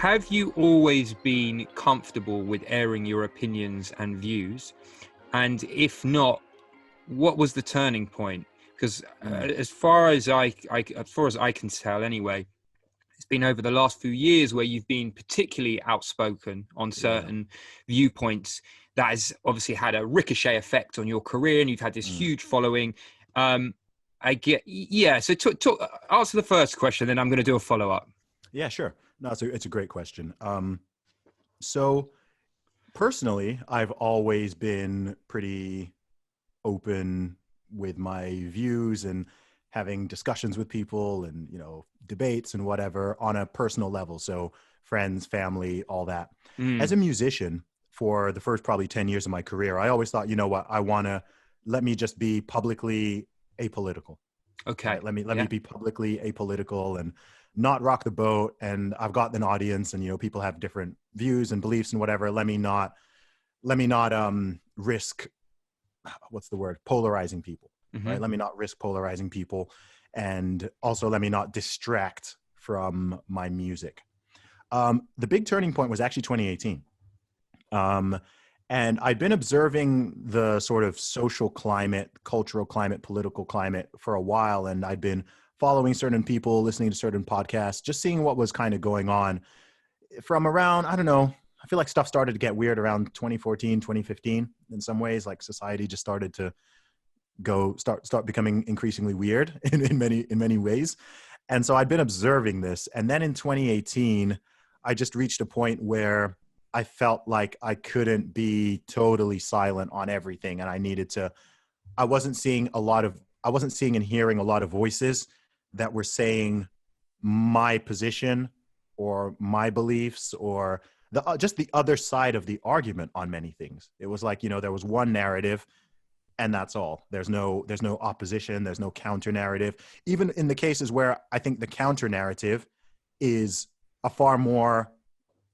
have you always been comfortable with airing your opinions and views? And if not, what was the turning point? Because as far as as far as I can tell, anyway, it's been over the last few years where you've been particularly outspoken on certain viewpoints that has obviously had a ricochet effect on your career, and you've had this huge following. So answer the first question, then I'm going to do a follow-up. Yeah, sure. No, it's a great question. So personally, I've always been pretty open with my views and having discussions with people and, debates and whatever on a personal level. So friends, family, all that. As a musician, for the first probably 10 years of my career, I always thought, let me just be publicly apolitical. Okay. Right? Let me be publicly apolitical and not rock the boat. And I've got an audience and, people have different views and beliefs and whatever. Let me not risk, what's the word? Polarizing people, right? Let me not risk polarizing people. And also let me not distract from my music. The big turning point was actually 2018. And I'd been observing the sort of social climate, cultural climate, political climate for a while. And I'd been following certain people, listening to certain podcasts, just seeing what was kind of going on from around, I don't know, I feel like stuff started to get weird around 2014, 2015 in some ways. Like society just started to start becoming increasingly weird in many ways. And so I'd been observing this. And then in 2018, I just reached a point where I felt like I couldn't be totally silent on everything. And I wasn't seeing and hearing a lot of voices that were saying my position or my beliefs or just the other side of the argument on many things. It was like, there was one narrative and that's all. There's no opposition. There's no counter narrative. Even in the cases where I think the counter narrative is a far more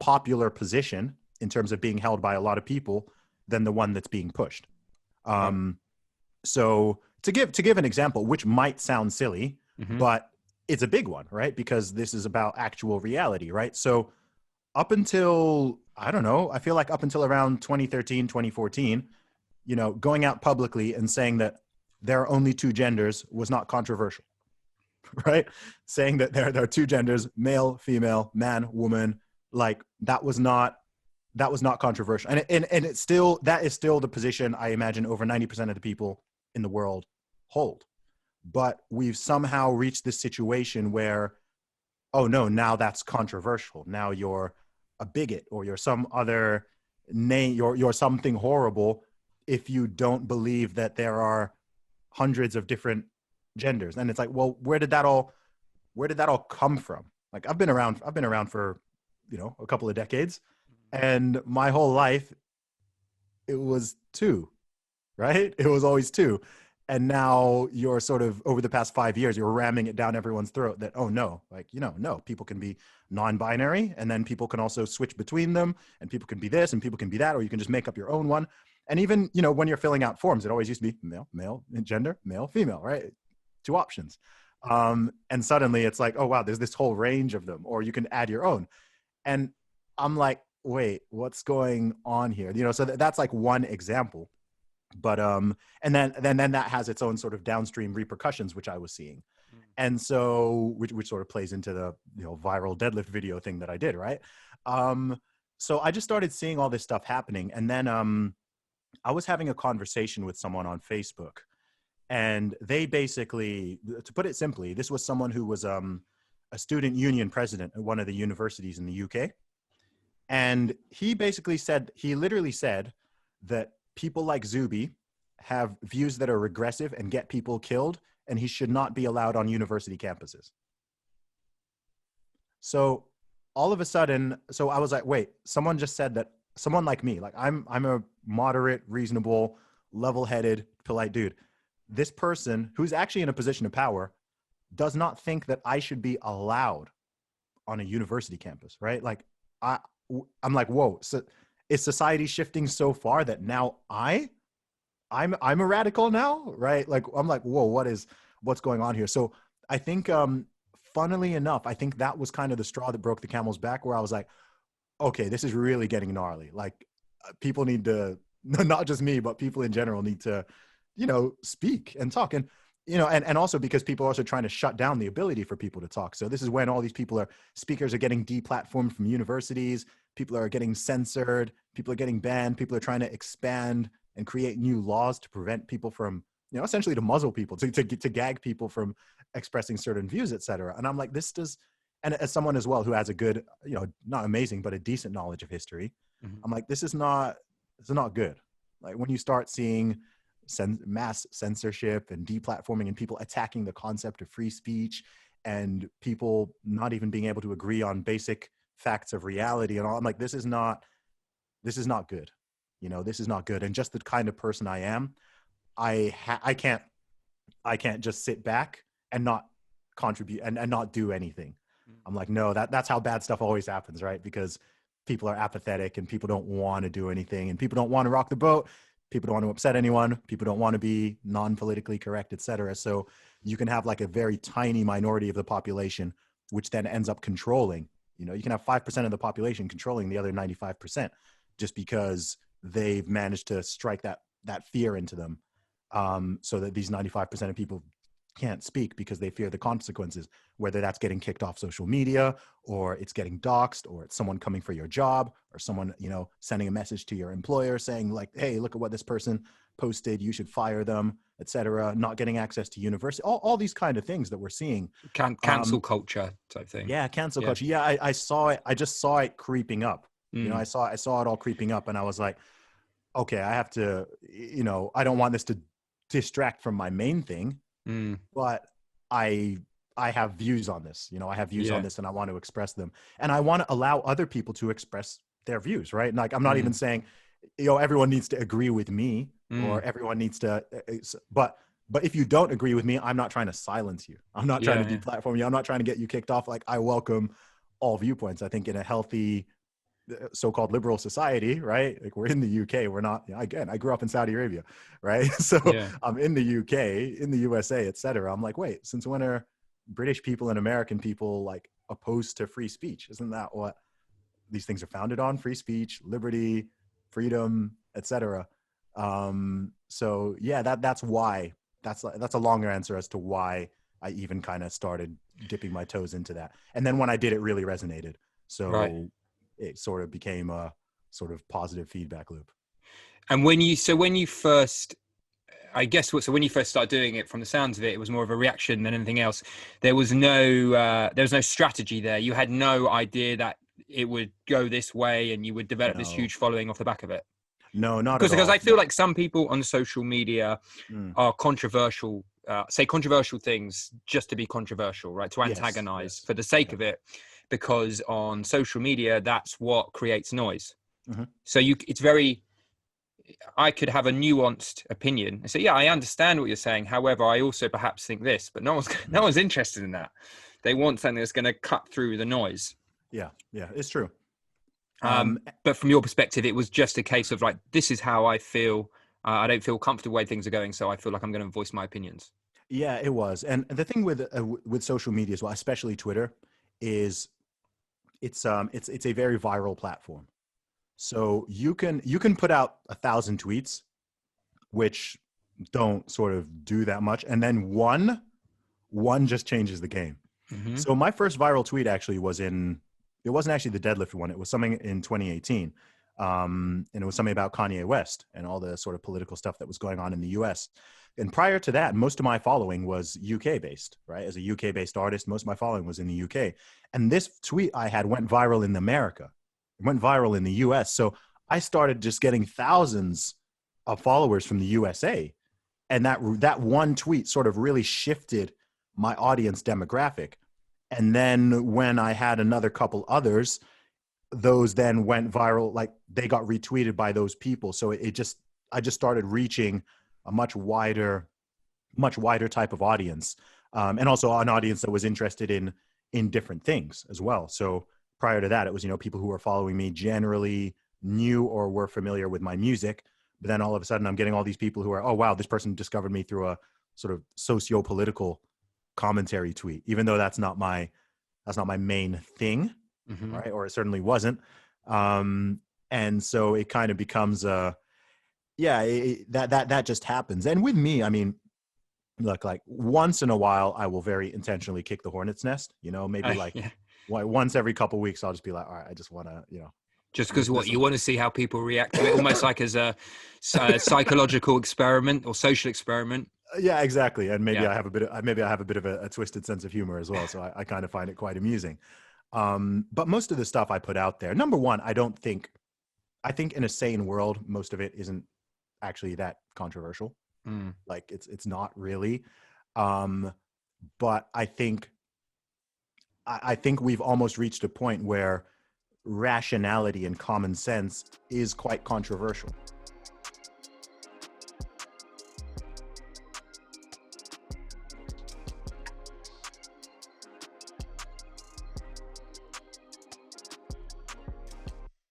popular position in terms of being held by a lot of people than the one that's being pushed. So to give an example, which might sound silly, but it's a big one, right? Because this is about actual reality, right? So up until, I don't know, I feel like up until around 2013, 2014, going out publicly and saying that there are only two genders was not controversial, right? Saying that there are two genders, male, female, man, woman, like that was not controversial. And it's still, that is still the position I imagine over 90% of the people in the world hold. But we've somehow reached this situation where, oh no, now that's controversial. Now you're a bigot or you're some other name, you're something horrible if you don't believe that there are hundreds of different genders. And it's like, well, where did that all come from? Like I've been around for, a couple of decades, and my whole life it was two, right? It was always two. And now you're sort of, over the past 5 years, you're ramming it down everyone's throat that, oh no, like, no, people can be non-binary, and then people can also switch between them, and people can be this and people can be that, or you can just make up your own one. And even, when you're filling out forms, it always used to be male, gender, male, female, right? Two options. And suddenly it's like, oh wow, there's this whole range of them, or you can add your own. And I'm like, wait, what's going on here? So that's like one example. But and then that has its own sort of downstream repercussions, which I was seeing. And so which sort of plays into the viral deadlift video thing that I did, right? So I just started seeing all this stuff happening. And then I was having a conversation with someone on Facebook, and they basically, to put it simply, this was someone who was a student union president at one of the universities in the UK. And he literally said that people like Zuby have views that are regressive and get people killed, and he should not be allowed on university campuses. So all of a sudden, so I was like, wait, someone just said that someone like me, like I'm a moderate, reasonable, level-headed, polite dude. This person who's actually in a position of power does not think that I should be allowed on a university campus, right? Like I'm like, whoa, so is society shifting so far that now I'm a radical now, right? Like I'm like, whoa, what's going on here? So I think funnily enough, I think that was kind of the straw that broke the camel's back, where I was like, okay, this is really getting gnarly. Like, people need to, not just me, but people in general need to, speak and talk. And, and also because people are also trying to shut down the ability for people to talk. So this is when all these speakers are getting deplatformed from universities. People are getting censored. People are getting banned. People are trying to expand and create new laws to prevent people from, essentially to muzzle people, to gag people from expressing certain views, et cetera. And I'm like, this does, and as someone as well who has a good, not amazing, but a decent knowledge of history, I'm like, this is not good. Like, when you start seeing mass censorship and deplatforming and people attacking the concept of free speech and people not even being able to agree on basic facts of reality and all, I'm like, this is not good. This is not good. And just the kind of person I am, I can't just sit back and not contribute and not do anything. I'm like, no, that's how bad stuff always happens, right? Because people are apathetic and people don't want to do anything and people don't want to rock the boat. People don't want to upset anyone. People don't want to be non-politically correct, et cetera. So you can have like a very tiny minority of the population, which then ends up controlling. You can have 5% of the population controlling the other 95% just because they've managed to strike that fear into them. So that these 95% of people can't speak because they fear the consequences, whether that's getting kicked off social media or it's getting doxxed or it's someone coming for your job or someone, sending a message to your employer saying like, hey, look at what this person posted, you should fire them, etc. Not getting access to university, all these kind of things that we're seeing. Cancel culture type thing. Yeah, cancel culture. Yeah, I saw it. I just saw it creeping up. I saw it all creeping up and I was like, okay, I have to, I don't want this to distract from my main thing. But I have views on this, I have views on this and I want to express them and I want to allow other people to express their views. Right. And like, I'm not even saying, everyone needs to agree with me or everyone needs to, but if you don't agree with me, I'm not trying to silence you. I'm not trying to deplatform you. I'm not trying to get you kicked off. Like, I welcome all viewpoints. I think in a healthy so-called liberal society, right? Like, we're in the UK, we're not, again, I grew up in Saudi Arabia, right? So I'm in the UK, in the USA, et cetera. I'm like, wait, since when are British people and American people like opposed to free speech? Isn't that what these things are founded on? Free speech, liberty, freedom, et cetera. So yeah, that's why, that's a longer answer as to why I even kind of started dipping my toes into that. And then when I did, it really resonated. So it sort of became a sort of positive feedback loop. And when you first, I guess, so when you first started doing it, from the sounds of it, it was more of a reaction than anything else. There was no strategy there. You had no idea that it would go this way and you would develop this huge following off the back of it. No, not because at all. Because I feel like some people on social media are controversial, say controversial things just to be controversial, right? To antagonize for the sake of it. Because on social media, that's what creates noise. So I could have a nuanced opinion and say, yeah, I understand what you're saying. However, I also perhaps think this, but no one's interested in that. They want something that's going to cut through the noise. Yeah, it's true. But from your perspective, it was just a case of like, this is how I feel. I don't feel comfortable the way things are going, so I feel like I'm going to voice my opinions. Yeah, it was. And the thing with social media as well, especially Twitter, is it's a very viral platform. So you can put out 1,000 tweets, which don't sort of do that much, and then one just changes the game. So my first viral tweet actually it wasn't actually the deadlift one. It was something in 2018, and it was something about Kanye West and all the sort of political stuff that was going on in the US. And prior to that, most of my following was UK based, right? As a UK based artist, most of my following was in the UK. And this tweet I had went viral in America. It went viral in the US. So I started just getting thousands of followers from the USA. And that one tweet sort of really shifted my audience demographic. And then when I had another couple others, those then went viral, like they got retweeted by those people. So I just started reaching a much wider type of audience. And also an audience that was interested in different things as well. So prior to that, it was, people who were following me generally knew or were familiar with my music. But then all of a sudden I'm getting all these people who are, oh, wow, this person discovered me through a sort of socio-political commentary tweet, even though that's not my main thing, right? Or it certainly wasn't. And so it kind of becomes that just happens. And with me, I mean, look, like once in a while, I will very intentionally kick the hornet's nest. You know, maybe once every couple of weeks, I'll just be like, all right, I just want to, just because you want to see how people react to it, almost like as a psychological experiment or social experiment. Yeah, exactly. And maybe I have a bit of a twisted sense of humor as well. So I kind of find it quite amusing. But most of the stuff I put out there, number one, I think in a sane world, most of it isn't actually that controversial. Like it's not really. But I think we've almost reached a point where rationality and common sense is quite controversial.